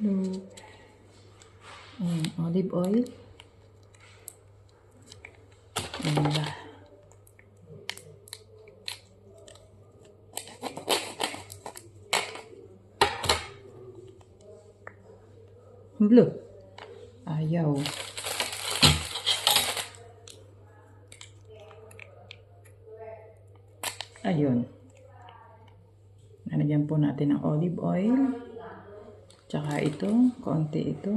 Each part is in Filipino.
Hello. Ayan, olive oil. And blue. Ayaw. Ayun. Nalagyan po natin ng olive oil. Tsaka ito, konti ito.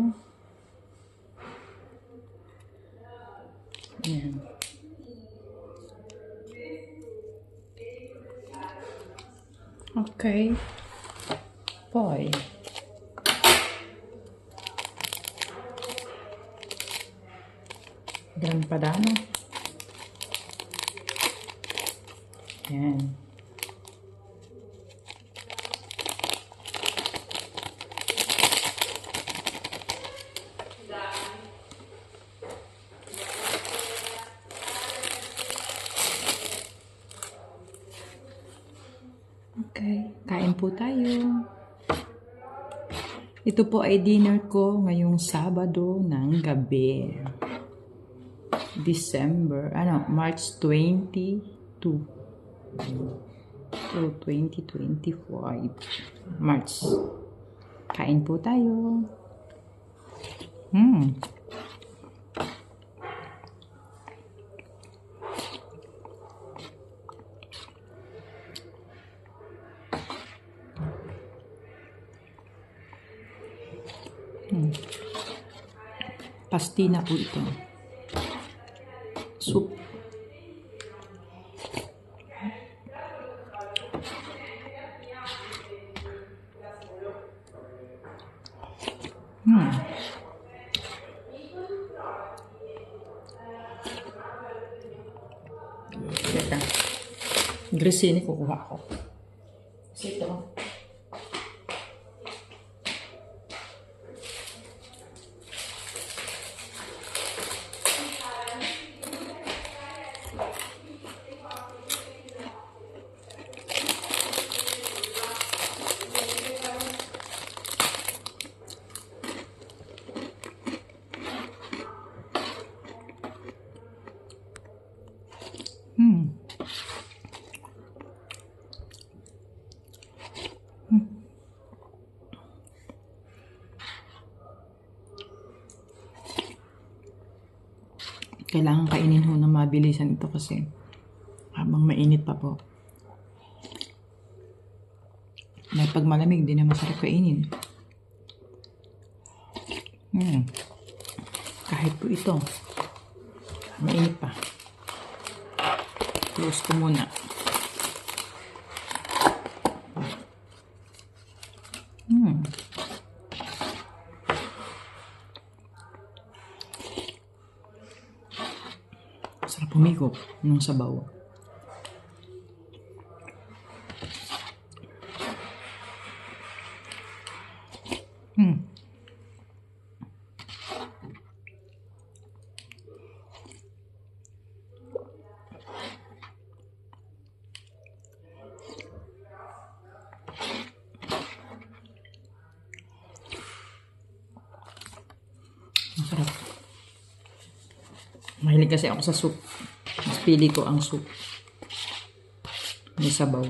Ayan. Okay. Boy. Gran Padano. Ayan. Okay, kain po tayo. Ito po ay dinner ko ngayong Sabado ng gabi. March 22. So, 2025. March. Kain po tayo. Pastina po ito. Soup. Teka. Grissini kukuha ko. Kasi ito. Kailangan kainin ho na mabilisan ito kasi habang mainit pa po. May pag malamig, di na masarap kainin. Kahit po ito, mainit pa. Close ko muna. Sarap humigop ng sabaw. Masarap. Mahilig kasi ako sa soup. Mas pili ko ang soup. May sabaw.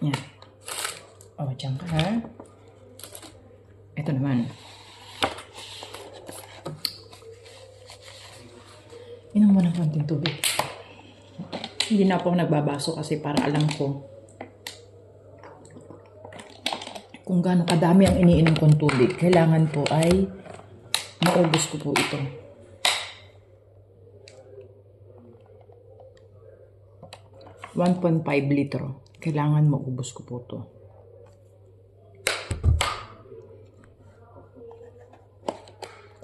Yan. O, dyan ka. Ito naman. Inom mo ng konting tubig. Hindi na po ako nagbabaso kasi para alam ko kung gaano kadami ang iniinom kong tubig. Kailangan po ay maubos ko po ito. $1.5 litro. Kailangan maubos ko po ito.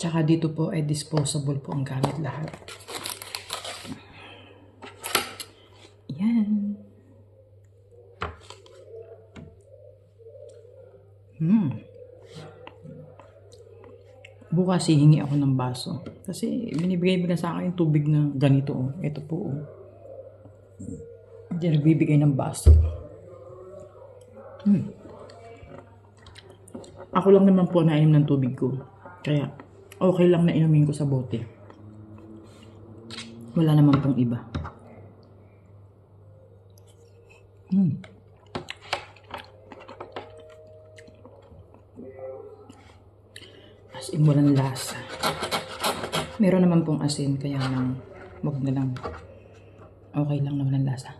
Tsaka dito po ay disposable po ang gamit lahat. Yan. Bukas hihingi ako ng baso. Kasi binibigay nila sa akin yung tubig na ganito. Oh. Ito po. Oh. Hindi nagbibigay ng baso. Ako lang naman po nainom ng tubig ko. Kaya okay lang na inumin ko sa bote. Wala naman pong iba. As in, walang lasa. Meron naman pong asin, kaya lang, wag na lang. Okay lang na walang lasa.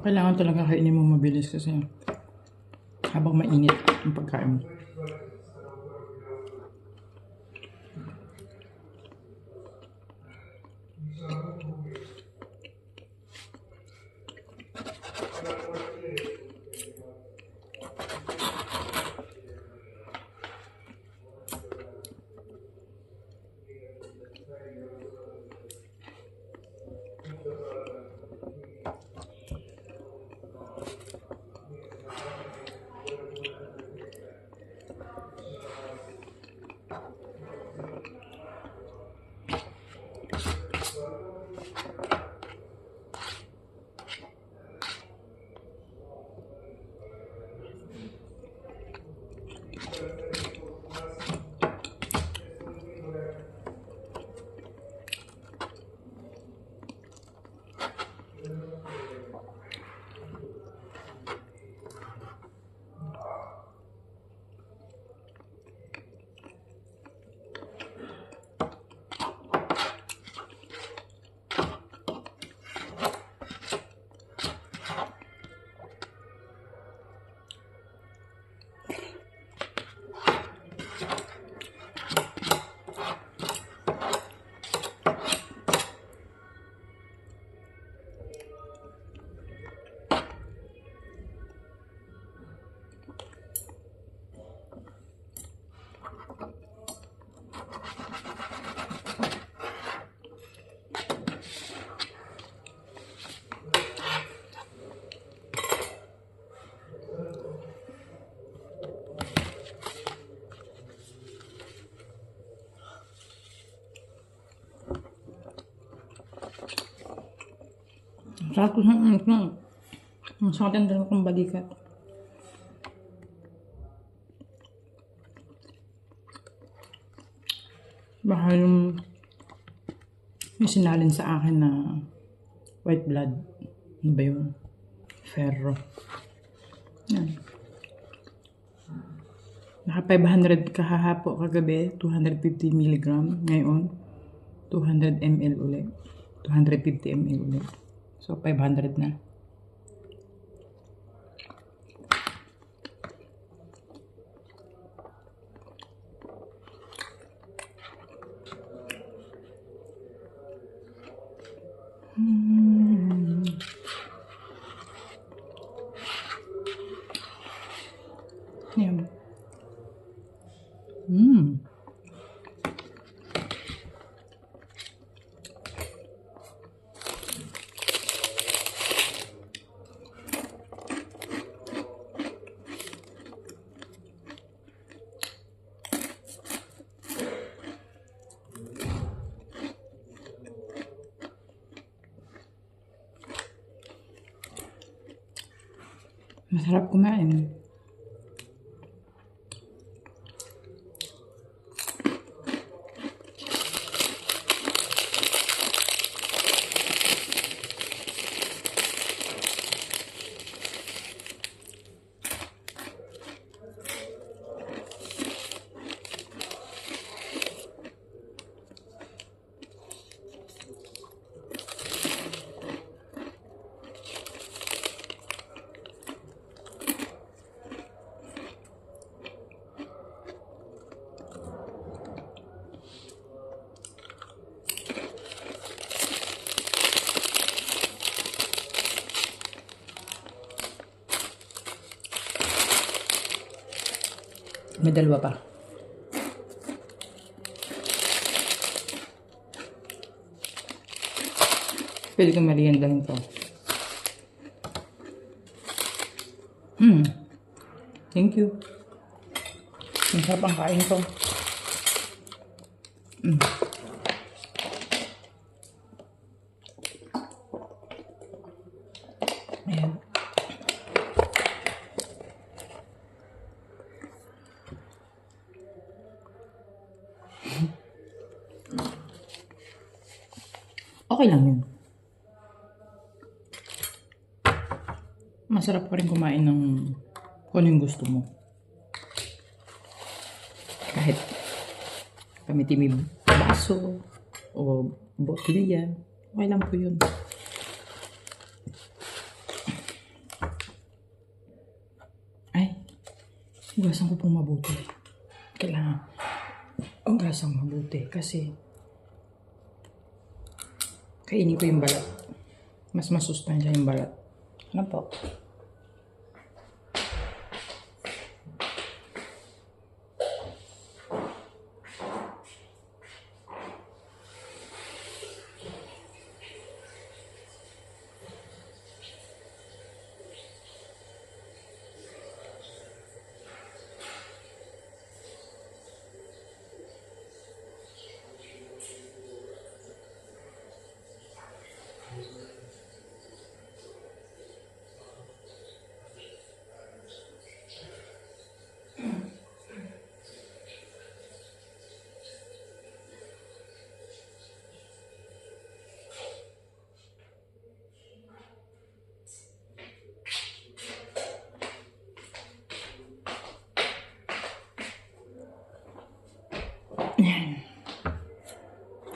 Kailangan talaga kainin mo mabilis kasi habang mainit ang pagkain mo. Sarap ko sa ang sakit ang dalawa kong balikat. Baka yung sinalin sa akin na white blood. Ano ba yun? Ferro. Yan. Naka 500 kahahapo kagabi, 250 mg. Ngayon, 200 ml ulit. 250 ml ulit. So, 500 na. Yan. Masarap kumain. May dalawa pa. Pwede ko meriendahin to. Thank you. Ang sarap ang kain ko. Ayan. Okay lang yun. Masarap pa rin kumain ng kung ano yung gusto mo. Kahit kami baso o botilya, okay lang po yun. Ay, hugasan ko pong mabuti. Kailangan hugasan mabuti kasi kainin ko yung balat. Mas masustansya yung balat. Ano po? Yan.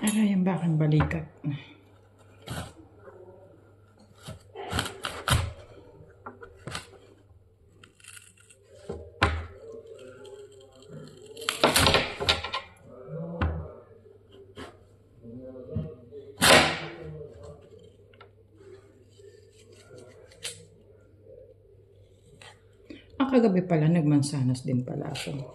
Aray, ang bakang balikat. Ang kagabi pala, nagmansanas din pala ako.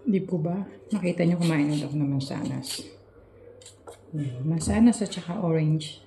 Di po ba? Nakita niyo kumain ulit ako ng mansanas. Mansanas at saka orange.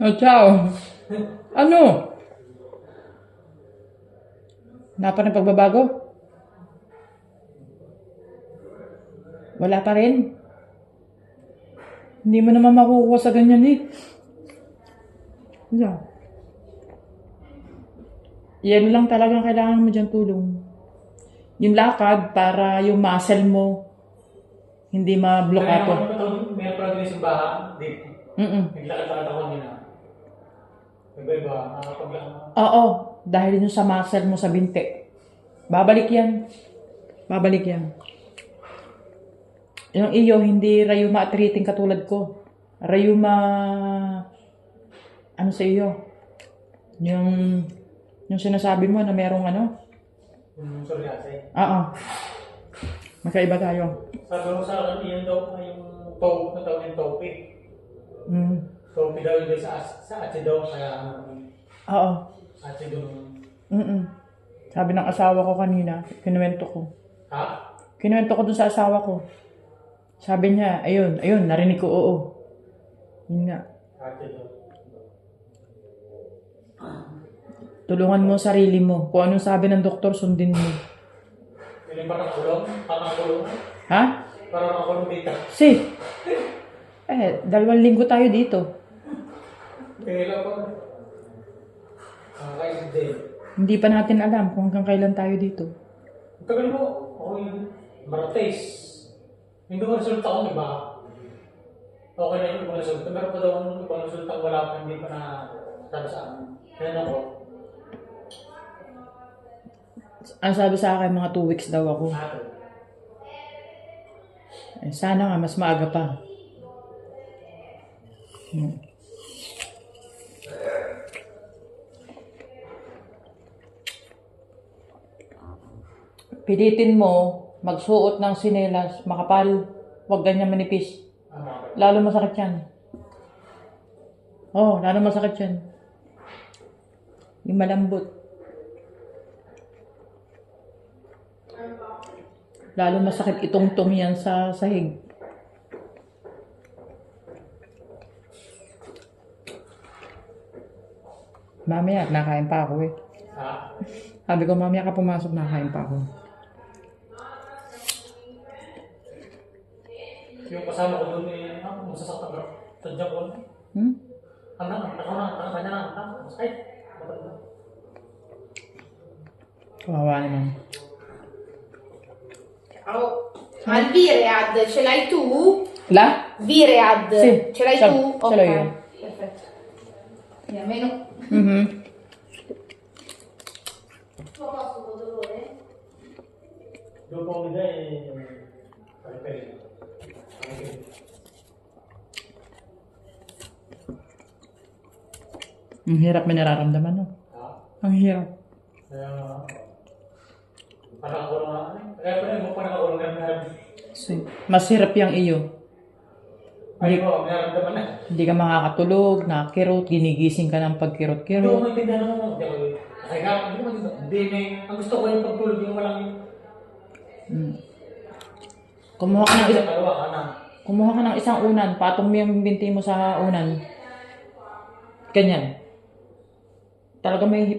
Oh, ciao. Ano? Wala pa ng pagbabago? Wala pa rin? Hindi mo naman makukuha sa ganyan eh. Yeah. Yan lang talagang kailangan mo dyan tulong. Yung lakad para yung muscle mo hindi ma-blokato. Meron pa rin sa baha, dito. Naglakad-lakad ako nila. Iba-iba, nakakapaglakad. Oo, dahil yun sa muscle mo sa binti. Babalik yan. Babalik yan. Yung iyo, hindi rayuma arthritis katulad ko. Rayuma, ano sa iyo? Yung sinasabi mo na merong ano? Yung psoriasis. Oo. Magkaiba tayo. Sabi mo sa akin, yun daw, yung toe, na tawag yung tope. Tope daw yun sa acido, kaya Oo. acido. Sabi ng asawa ko kanina, kinuwento ko. Ha? Kinuwento ko dun sa asawa ko. Sabi niya, ayun, narinig ko, oo. Yun nga. Acido. Tulungan mo sarili mo. Kung anong sabi ng doktor, sundin mo. Yung parang kulong? Parang kulong? Ha? Parang kulong dito. Si. 2 linggo tayo dito. Kailan pa? Kaya din. Hindi pa natin alam kung hanggang kailan tayo dito. Tagal mo, ako yung Martes. Hindi ko resulta ko, iba. Okay na yung ibang resulta. Meron pa daw yung ibang resulta wala pa, hindi pa na sabi sa amin. Kaya ako. Ang sabi sa akin, mga 2 weeks daw ako. Ato. Sana nga, mas maaga pa. Pilitin mo magsuot ng sinelas, makapal, huwag ganyan manipis. Lalo masakit yan. Lalo masakit yan. Yung malambot. Lalo masakit itong-tong yan sa sahig. Mamaya, nakain pa ako eh. Ha? Sabi ko, mamaya ka pumasok, nakain pa ako. Yung kasama ko doon eh, masasaktan ka. Tadya ko. Kanya na. Masakit. Kawawa naman. Oh, ma il Viread ce l'hai tu? La? Viread, Sì, ce l'hai ce tu? l'ho io. Perfetto. E almeno Doon po nila eh, pare-pare. Ang hirap may nararamdaman, no? Ha? Ang hirap. Kaya, parang ako na, kaya pa rin mo parang ako na Mas hirap yung iyo. Ay mo, naramdaman na. Hindi ka makakatulog, nakakirot, ginigising ka ng Hindi ko pagkirot-kirot. maintindihan mo. Kasi nga, hindi ko maintindihan. Hindi may, ang gusto ko yung pagtulog yung walang Kumuha ka ng kalawa ka na. Kumuha ka ng isang unan, patong mo yung binti mo sa unan. Ganyan. Talaga may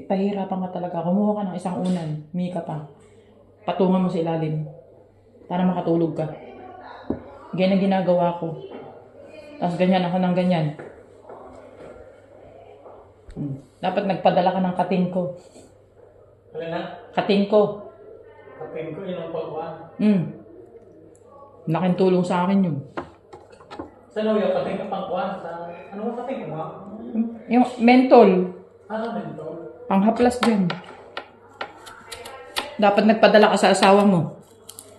pahirapan ka talaga. Kumuha ka ng isang unan, mika pa. Patungan mo sa ilalim. Para makatulog ka. Ganyan ang ginagawa ko. Tapos ganyan ako ng ganyan. Dapat nagpadala ka ng kating ko. Wala na. Kating ko. Kapin ko, yun ang pagkuhan. Laking tulong sa akin yun. Saan yung kating ka pangkuhan? Ano ang kating ko nga? Yung mentol. Ano nito? Panghaplas din. Dapat nagpadala ka sa asawa mo.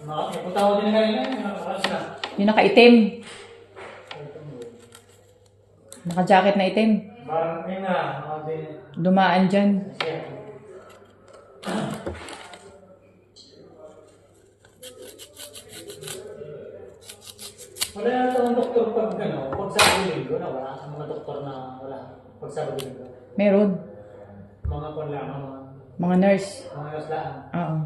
Napunta ko din kanina, yung nakakalas na. Yung nakaitim. Naka-jacket na itim. Parang, yun nga, din. Dumaan dyan. Wala na ito ang doktor pag ano, pag Sabado Linggo na wala. Ang mga doktor na wala. Pag Sabado Linggo. Meron. Mga kwan lang, Mga nurse. mga naslaan. Oo.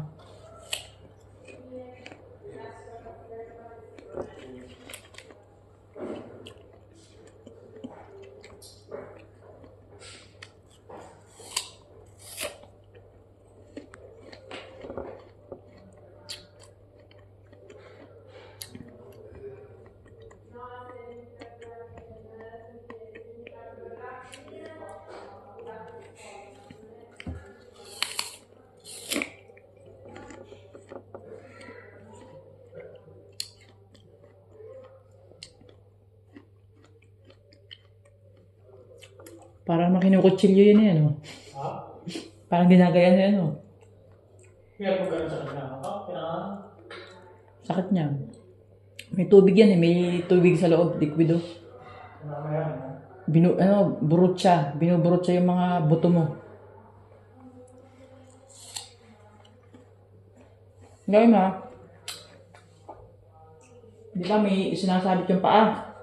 Parang makinukutsilyo yun eh, ano? Ha? Parang ginagaya niya, ano? Kaya kung gano'n sa kanya, Sakit niya. May tubig yan eh, may tubig sa loob, likwido. pinamaya. Burot siya. Binuburot siya yung mga buto mo. Gawin mo, ha? Di ba may sinasabit yung paa?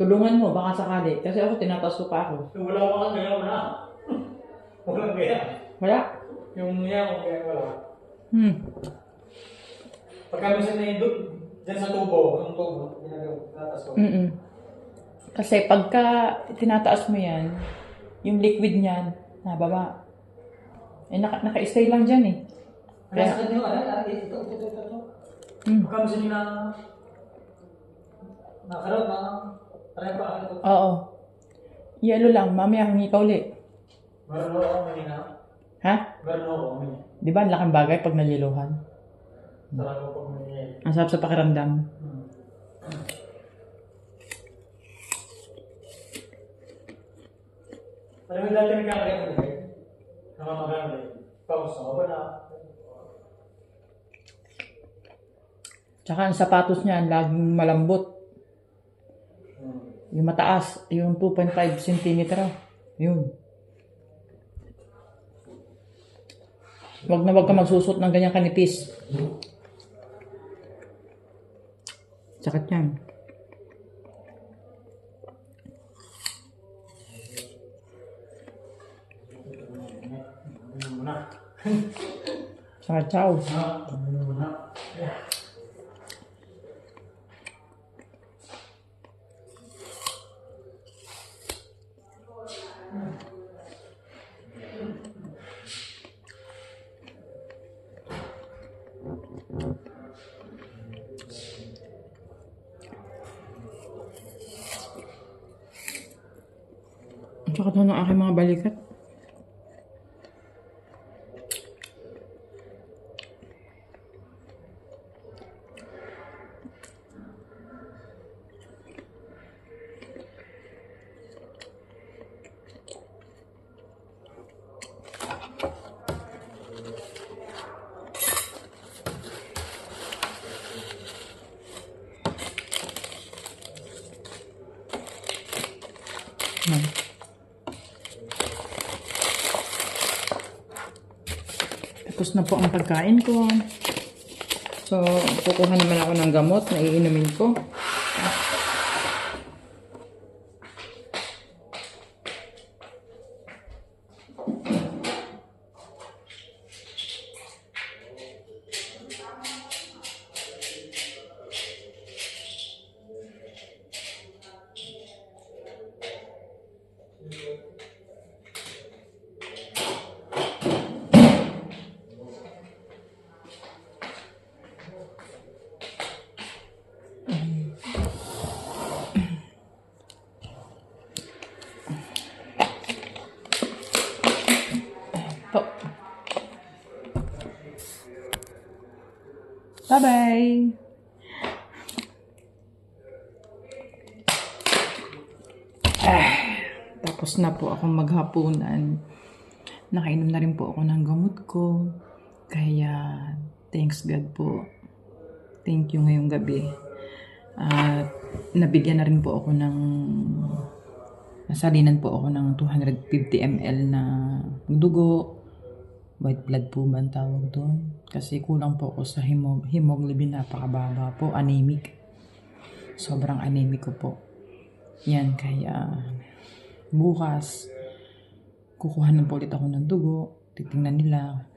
Tulungan mo, baka sakali. Kasi ako, tinataas ko pa ako. Yung wala ka kaya wala. Walang kaya. Wala. Yung niya kung kaya wala. Pagka minsan na yung dyan sa tubo, yung tubo, tinatas ko. Kasi pagka tinataas mo yan, yung liquid niyan, nababa. Eh, naka-stay lang dyan eh. Kaya sa kanya, ito. Pagka minsan yung nakarot na, taray pa ito. Oo. Yelo lang, mamaya humingi ka uli. Meron ako kanina. Ha? Meron ako kanina. Di ba, ang laking bagay pag naliluhan? Sarap ko pag may Ang sarap sa pakiramdam. Alam mo dati nagkakaya ko din. Namamagamit. Pause ako ba na? Tsaka ang sapatos niya, laging malambot. Yung mataas, yung 2.5 cm. Yun. Wag na wag ka magsusot ng ganyang kanipis. Sakit yan. Ano muna? Sakit, chow. Ano muna? Ang sakit na ng aking mga balikat. Tapos na po ang pagkain ko. So, kukuha naman ako ng gamot na iinumin ko. Po. Bye-bye! Tapos na po ako maghapunan. Nakainom na rin po ako ng gamot ko. Kaya, thanks God po. Thank you ngayong gabi. At nabigyan na rin po ako ng nasalinan po ako ng 250 ml na dugo. White blood po ba ang tawag doon? Kasi kulang po ako sa hemoglobin, napakababa po, anemic. Sobrang anemic ko po. Yan, kaya bukas, kukuhanan po ulit ako ng dugo. Titingnan nila.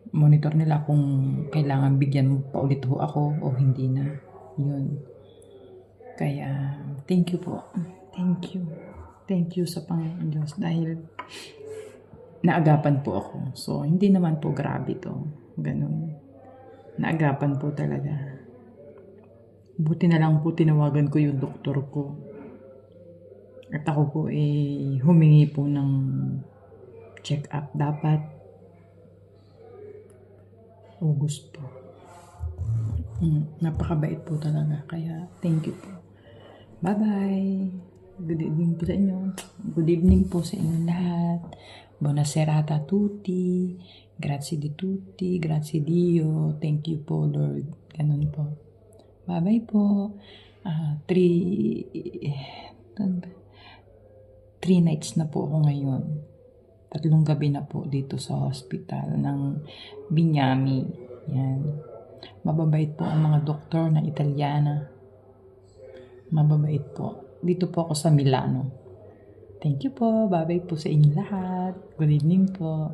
Monitor nila kung kailangan bigyan mo pa ulit ho ako o hindi na. Yun. Kaya, thank you po. Thank you. Thank you sa Panginoon Diyos dahil naagapan po ako. So, hindi naman po grabe to. Ganun. Naagapan po talaga. Buti na lang po tinawagan ko yung doktor ko. At ako po humingi po ng check-up. Dapat August po. Napakabait po talaga. Kaya, thank you po. Bye-bye. Good evening po sa inyo. Good evening po sa inyo lahat. Buona serata a tutti. Grazie di tutti. Grazie Dio. Thank you po, Lord. Ganun po. Bye-bye po. 3 nights na po ako ngayon. 3 gabi na po dito sa hospital ng Bignami. Yan. Mababait po ang mga doktor na Italiana. Mababait po. Dito po ako sa Milano. Thank you po. Bye-bye po sa inyo lahat. Good evening po.